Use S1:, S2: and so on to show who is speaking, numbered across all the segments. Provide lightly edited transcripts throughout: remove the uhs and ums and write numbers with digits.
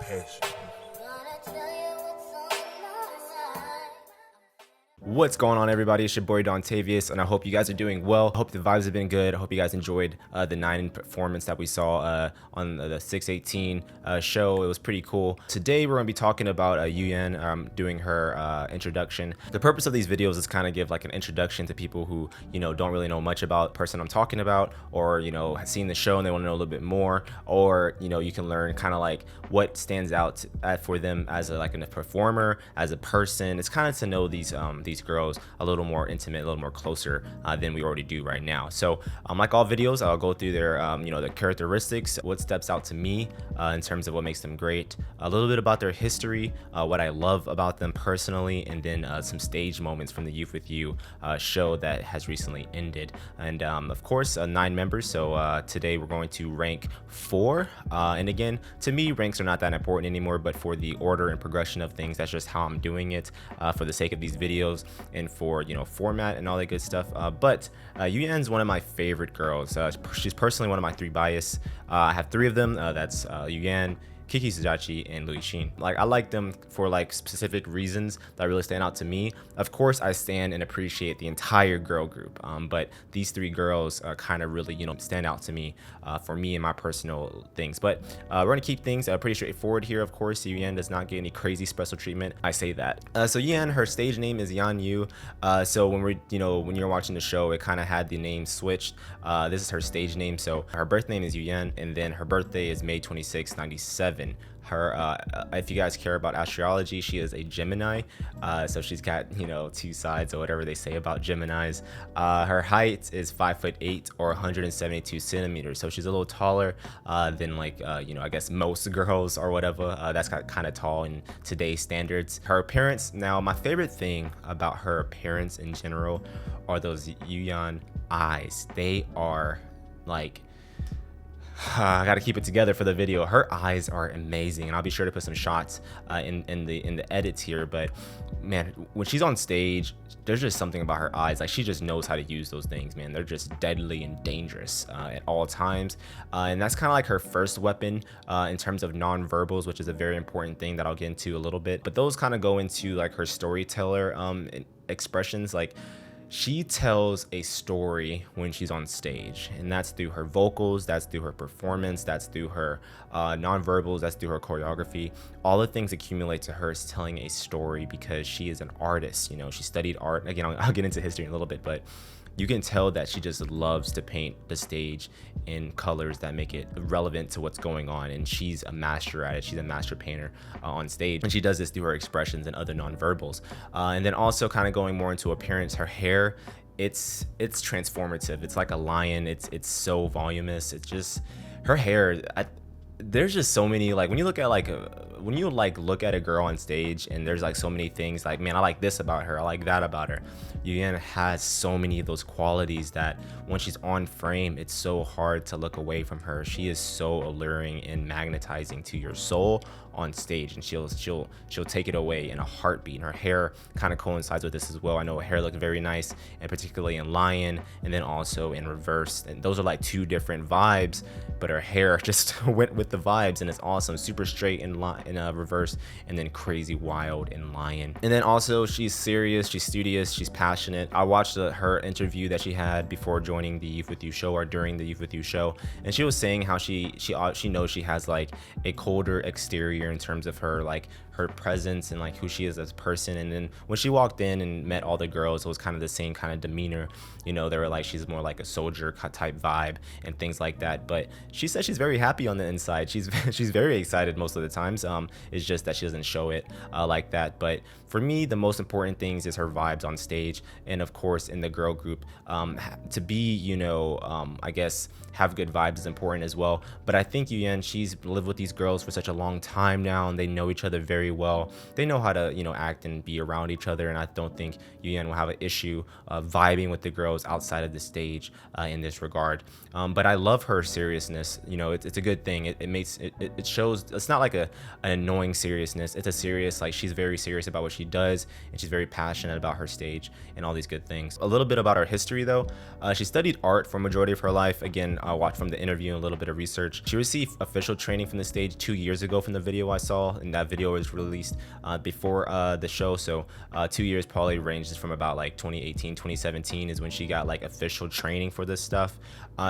S1: Patience.
S2: What's going on, everybody? It's your boy Dontavius, and I hope you guys are doing well. I hope the vibes have been good. I hope you guys enjoyed the 9 performance that we saw on the 618 show. It was pretty cool. Today we're going to be talking about Yu Yan doing her introduction. The purpose of these videos is kind of give like an introduction to people who, you know, don't really know much about the person I'm talking about, or, you know, have seen the show and they want to know a little bit more, or, you know, you can learn kind of like what stands out for them as a performer, as a person. It's kind of to know these girls a little more intimate, a little more closer than we already do right now. So like all videos, I'll go through their you know, the characteristics, what steps out to me in terms of what makes them great, a little bit about their history, what I love about them personally, and then some stage moments from the Youth with You show that has recently ended. And of course 9 members, so today we're going to rank 4, and again, to me ranks are not that important anymore, but for the order and progression of things, that's just how I'm doing it for the sake of these videos and for, you know, format and all that good stuff. But Yu Yan's one of my favorite girls. She's personally one of my 3 bias. I have 3 of them. That's Yu Yan, Kiki Sudachi, and Louis Shin. Like, I like them for like specific reasons that really stand out to me. Of course, I stand and appreciate the entire girl group, but these 3 girls kind of really, you know, stand out to me for me and my personal things. But we're gonna keep things pretty straightforward here. Of course, Yu Yan does not get any crazy special treatment. I say that. So Yu Yan, her stage name is Yan Yu. So when we're, you know, when you're watching the show, it kind of had the name switched. This is her stage name. So her birth name is Yu Yan, and then her birthday is May 26, 97. Her if you guys care about astrology, she is a Gemini, so she's got, you know, 2 sides or whatever they say about Geminis. Her height is 5'8" or 172 centimeters, so she's a little taller than like you know, I guess most girls or whatever. That's kind of tall in today's standards. Her appearance, now my favorite thing about her appearance in general are those Yu Yan eyes. They are like, I gotta keep it together for the video. Her eyes are amazing, and I'll be sure to put some shots in the edits here. But man, when she's on stage, there's just something about her eyes. Like, she just knows how to use those things, man. They're just deadly and dangerous at all times, and that's kind of like her first weapon in terms of non-verbals, which is a very important thing that I'll get into a little bit. But those kind of go into like her storyteller expressions. Like, she tells a story when she's on stage, and that's through her vocals, that's through her performance, that's through her nonverbals, that's through her choreography. All the things accumulate to her as telling a story, because she is an artist. You know, she studied art. Again, I'll get into history in a little bit, but you can tell that she just loves to paint the stage in colors that make it relevant to what's going on, and she's a master at it. She's a master painter on stage, and she does this through her expressions and other nonverbals. And then also kind of going more into appearance, her hair, it's transformative. It's like a lion. It's so voluminous. It's just her hair. There's just so many, like, when you look at look at a girl on stage, and there's like so many things, like, man, I like this about her, I like that about her. Yu Yan has so many of those qualities that when she's on frame, it's so hard to look away from her. She is so alluring and magnetizing to your soul on stage, and she'll take it away in a heartbeat. And her hair kind of coincides with this as well. I know her hair looked very nice, and particularly in Lion, and then also in Reverse, and those are like 2 different vibes, but her hair just went with the vibes, and it's awesome. Super straight in Reverse, and then crazy wild in Lion. And then also, she's serious, she's studious, she's passionate. I watched her interview that she had before joining the Youth with You show, or during the Youth with You show, and she was saying how she knows she has like a colder exterior in terms of her, like, her presence and like who she is as a person. And then when she walked in and met all the girls, it was kind of the same kind of demeanor. You know, they were like, she's more like a soldier type vibe and things like that. But she says she's very happy on the inside. She's very excited most of the times. It's just that she doesn't show it like that. But for me, the most important things is her vibes on stage, and of course in the girl group, to be, you know, I guess have good vibes is important as well. But I think Yu Yan, she's lived with these girls for such a long time now, and they know each other very well. They know how to, you know, act and be around each other, and I don't think Yu Yan will have an issue vibing with the girls outside of the stage in this regard. But I love her seriousness. You know, it's a good thing. It shows, it's not like an annoying seriousness. It's a serious, like, she's very serious about what she does, and she's very passionate about her stage and all these good things. A little bit about her history though. She studied art for a majority of her life. Again, I watched from the interview and a little bit of research. She received official training from the stage 2 years ago from the video I saw, and that video was released before the show. So 2 years probably ranges from about like 2018, 2017 is when she got like official training for this stuff.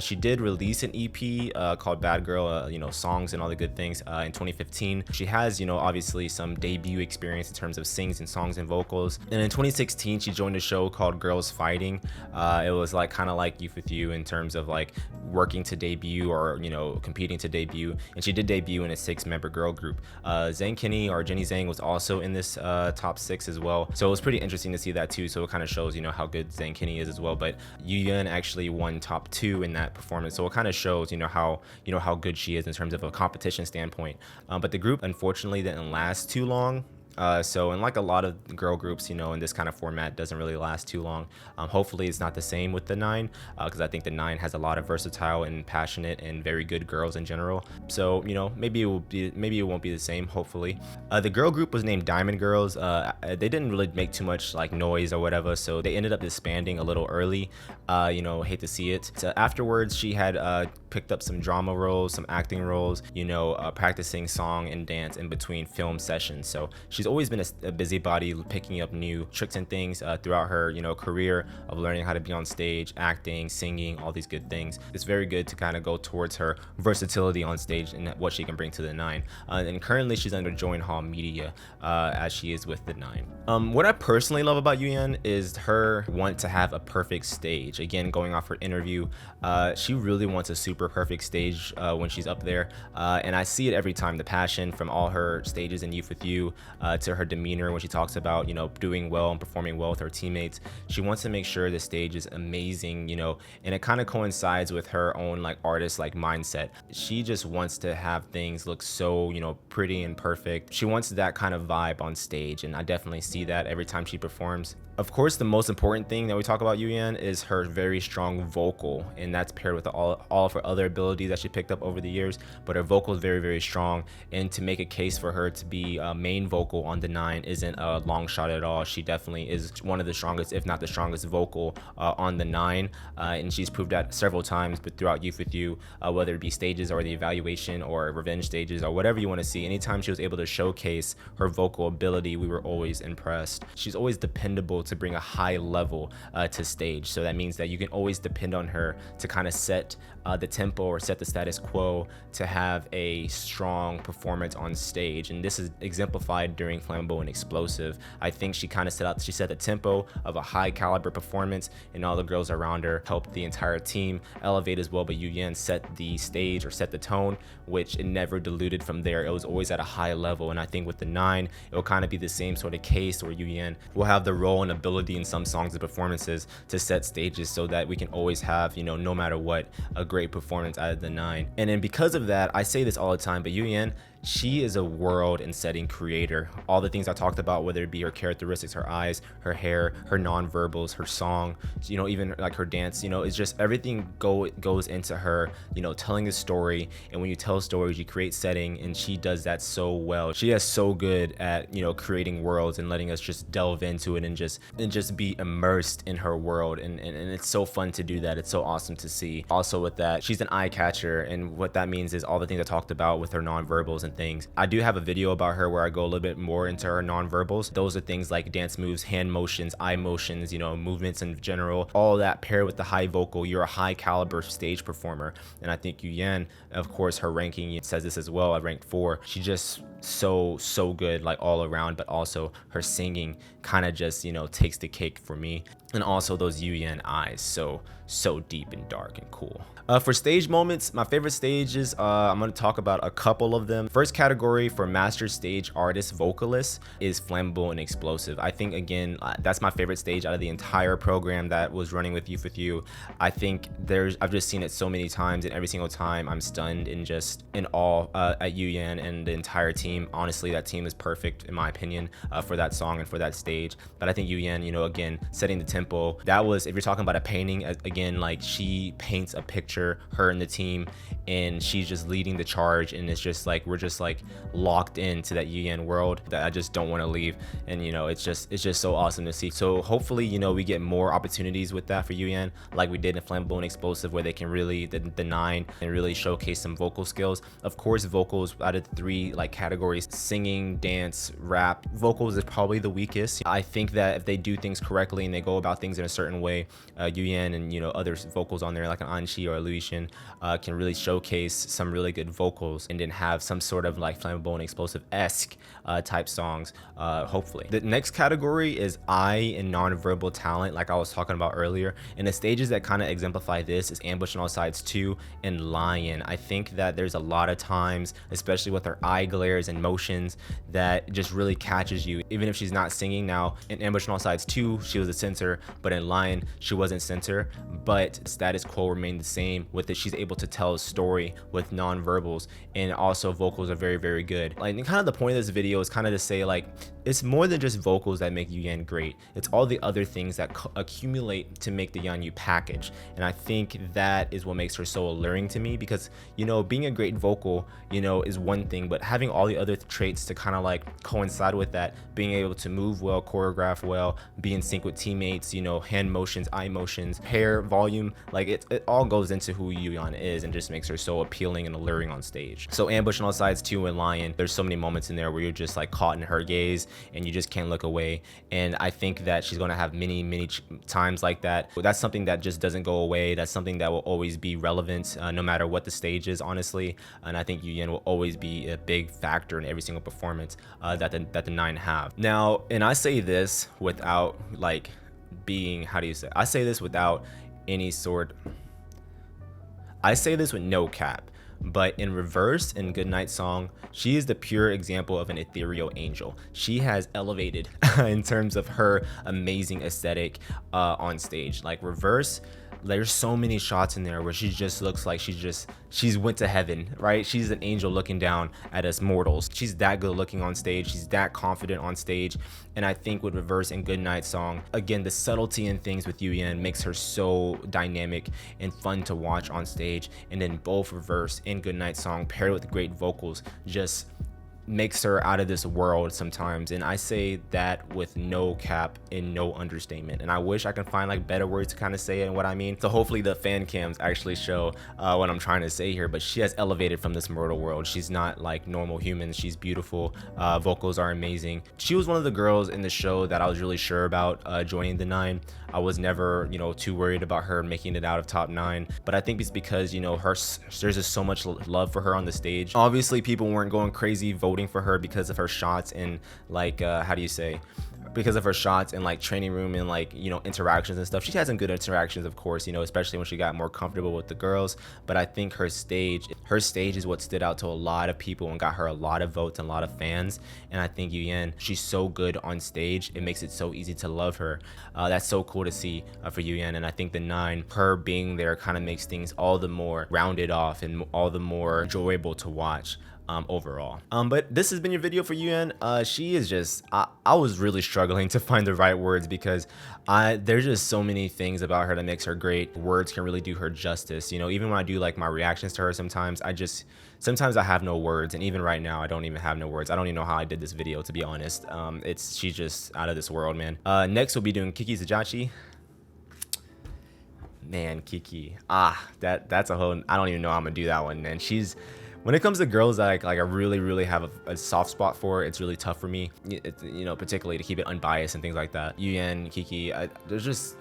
S2: She did release an EP called Bad Girl, you know, songs and all the good things in 2015. She has, you know, obviously some debut experience in terms of sings and songs and vocals. And in 2016, she joined a show called Girls Fighting. It was like kind of like Youth With You in terms of like working to debut or, you know, competing to debut. And she did debut in a 6-member girl group. Zhang Kinney or Jenny Zhang was also in this top 6 as well. So it was pretty interesting to see that too. So it kind of shows, you know, how good Zhang Kinney is as well. But Yu Yan actually won top 2 in that performance, so it kind of shows, you know, how good she is in terms of a competition standpoint. But the group unfortunately didn't last too long. So, and like a lot of girl groups, you know, in this kind of format doesn't really last too long. Hopefully it's not the same with the 9, because I think the 9 has a lot of versatile and passionate and very good girls in general. So, you know, maybe it won't be the same, hopefully. The girl group was named Diamond Girls. They didn't really make too much like noise or whatever, so they ended up disbanding a little early. You know, hate to see it. So afterwards, she had picked up some drama roles, some acting roles, you know, practicing song and dance in between film sessions. So she's always been a busybody, picking up new tricks and things throughout her, you know, career of learning how to be on stage, acting, singing, all these good things. It's very good to kind of go towards her versatility on stage and what she can bring to the 9. And currently she's under Join Hall Media as she is with the 9. What I personally love about Yu Yan is her want to have a perfect stage. Again, going off her interview, she really wants a super perfect stage when she's up there, and I see it every time. The passion from all her stages in Youth With You to her demeanor when she talks about, you know, doing well and performing well with her teammates. She wants to make sure the stage is amazing, you know, and it kind of coincides with her own like artist like mindset. She just wants to have things look so, you know, pretty and perfect. She wants that kind of vibe on stage, and I definitely see that every time she performs. Of course, the most important thing that we talk about Yu Yan is her very strong vocal, and that's paired with all of her other abilities that she picked up over the years. But her vocal is very, very strong, and to make a case for her to be a main vocal on the 9 isn't a long shot at all. She definitely is one of the strongest, if not the strongest vocal on the 9, and she's proved that several times, but throughout Youth With You, whether it be stages or the evaluation or revenge stages or whatever you want to see. Anytime she was able to showcase her vocal ability, we were always impressed. She's always dependable to bring a high level to stage, so that means that you can always depend on her to kind of set the tempo or set the status quo to have a strong performance on stage. And this is exemplified during Flammable and Explosive. I think she kind of set the tempo of a high caliber performance, and all the girls around her helped the entire team elevate as well. But Yu Yan set the stage or set the tone, which it never diluted from there. It was always at a high level, and I think with the 9 it will kind of be the same sort of case where Yu Yan will have the role and ability in some songs and performances to set stages so that we can always have, you know, no matter what, a great performance out of the 9. And then because of that, I say this all the time, but Yu Yan, she is a world and setting creator. All the things I talked about, whether it be her characteristics, her eyes, her hair, her non-verbals, her song, you know, even like her dance, you know, it's just everything goes into her, you know, telling a story. And when you tell stories, you create setting, and she does that so well. She is so good at, you know, creating worlds and letting us just delve into it and just be immersed in her world. And it's so fun to do that. It's so awesome to see. Also with that, she's an eye catcher, and what that means is all the things I talked about with her non-verbals and things. I do have a video about her where I go a little bit more into her non-verbals. Those are things like dance moves, hand motions, eye motions, you know, movements in general. All that paired with the high vocal, you're a high caliber stage performer. And I think Yu Yan, of course, her ranking says this as well. I ranked 4. She's just so good, like all around, but also her singing kind of just, you know, takes the cake for me. And also those Yu Yan eyes, so deep and dark and cool. For stage moments, my favorite stages, I'm going to talk about a couple of them. First category for master stage artist vocalist is Flammable and Explosive. I think, again, that's my favorite stage out of the entire program that was running with Youth With You. I think I've just seen it so many times, and every single time I'm stunned and just in awe at Yu Yan and the entire team. Honestly, that team is perfect in my opinion for that song and for that stage. But I think Yu Yan, you know, again, setting the tempo simple. That was, if you're talking about a painting, again, like she paints a picture, her and the team, and she's just leading the charge, and it's just like we're just like locked into that Yu Yan world that I just don't want to leave. And you know, it's just so awesome to see. So hopefully, you know, we get more opportunities with that for Yu Yan, like we did in Flammable and Explosive, where they can really the 9 and really showcase some vocal skills. Of course, vocals out of the 3 like categories, singing, dance, rap, vocals is probably the weakest. I think that if they do things correctly and they go about things in a certain way, Yu Yan and, you know, other vocals on there like an Anchi or a Lucian can really showcase some really good vocals, and then have some sort of like Flammable and Explosive-esque type songs, hopefully. The next category is I and Nonverbal Talent, like I was talking about earlier, and the stages that kind of exemplify this is Ambush on All Sides 2 and Lion. I think that there's a lot of times, especially with her eye glares and motions, that just really catches you, even if she's not singing. Now in Ambush on All Sides 2 she was a center, but in Lion she wasn't center, but status quo remained the same with it. She's able to tell a story with non-verbals, and also vocals are very, very good. Like, and kind of the point of this video is kind of to say, like, it's more than just vocals that make Yu Yan great. It's all the other things that accumulate to make the Yan Yu package. And I think that is what makes her so alluring to me, because, you know, being a great vocal, you know, is one thing, but having all the other traits to kind of like coincide with that, being able to move well, choreograph well, be in sync with teammates, you know, hand motions, eye motions, hair volume, like it all goes into who Yu Yan is, and just makes her so appealing and alluring on stage. So Ambush on All Sides 2 and Lion, there's so many moments in there where you're just like caught in her gaze and you just can't look away. And I think that she's going to have many times like that. That's something that just doesn't go away. That's something that will always be relevant, no matter what the stage is, honestly. And I think Yu Yan will always be a big factor in every single performance that the 9 have. Now, and I say this without like being, how do you say, I say this without any sort, I say this with no cap, but in Reverse and Goodnight Song, she is the pure example of an ethereal angel. She has elevated in terms of her amazing aesthetic on stage. Like Reverse, there's so many shots in there where she just looks like she's went to heaven, right? She's an angel looking down at us mortals. She's that good looking on stage. She's that confident on stage. And I think with Reverse and Goodnight Song, again, the subtlety in things with Yu Yan makes her so dynamic and fun to watch on stage. And then both Reverse and Goodnight Song paired with great vocals just makes her out of this world sometimes. And I say that with no cap and no understatement, and I wish I can find like better words to kind of say it and what I mean. So hopefully the fan cams actually show what I'm trying to say here. But she has elevated from this mortal world. She's not like normal humans. She's beautiful. Vocals are amazing. She was one of the girls in the show that I was really sure about joining the 9. I was never, you know, too worried about her making it out of top 9, but I think it's because, you know, there's just so much love for her on the stage. Obviously people weren't going crazy voting for her because of her shots and like how do you say, because of her shots and like training room and like, you know, interactions and stuff. She had some good interactions, of course, you know, especially when she got more comfortable with the girls. But I think her stage is what stood out to a lot of people and got her a lot of votes and a lot of fans. And I think Yu Yan, she's so good on stage, it makes it so easy to love her. That's so cool to see for Yu Yan. And I think the 9, her being there kind of makes things all the more rounded off and all the more enjoyable to watch overall. But this has been your video for Yu Yan. She is just, I was really struggling to find the right words, because there's just so many things about her that makes her great. Words can really do her justice. You know, even when I do like my reactions to her, sometimes I have no words, and even right now I don't even have no words. I don't even know how I did this video, to be honest. She's just out of this world, man. Next we'll be doing Kiki Zajachi. Man, Kiki, that's a whole, I don't even know how I'm gonna do that one, man. When it comes to girls that I really have a soft spot for, it's really tough for me, you know, particularly to keep it unbiased and things like that. Yu Yan, Kiki, there's just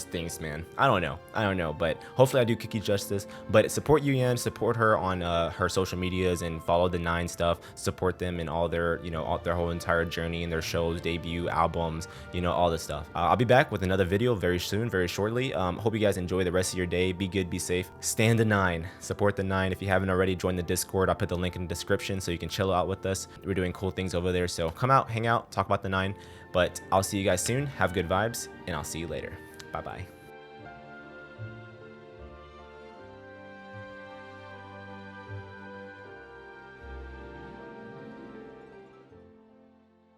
S2: things, man. I don't know, but hopefully I do Kiki justice. But support Yu Yan, support her on her social medias, and follow the 9 stuff. Support them in all their, you know, their whole entire journey and their shows, debut, albums, you know, all this stuff. I'll be back with another video very soon, very shortly. Hope you guys enjoy the rest of your day. Be good, be safe. Stand the 9. Support the 9. If you haven't already, join the Discord. I'll put the link in the description so you can chill out with us. We're doing cool things over there, so come out, hang out, talk about the 9. But I'll see you guys soon. Have good vibes, and I'll see you later. Bye-bye.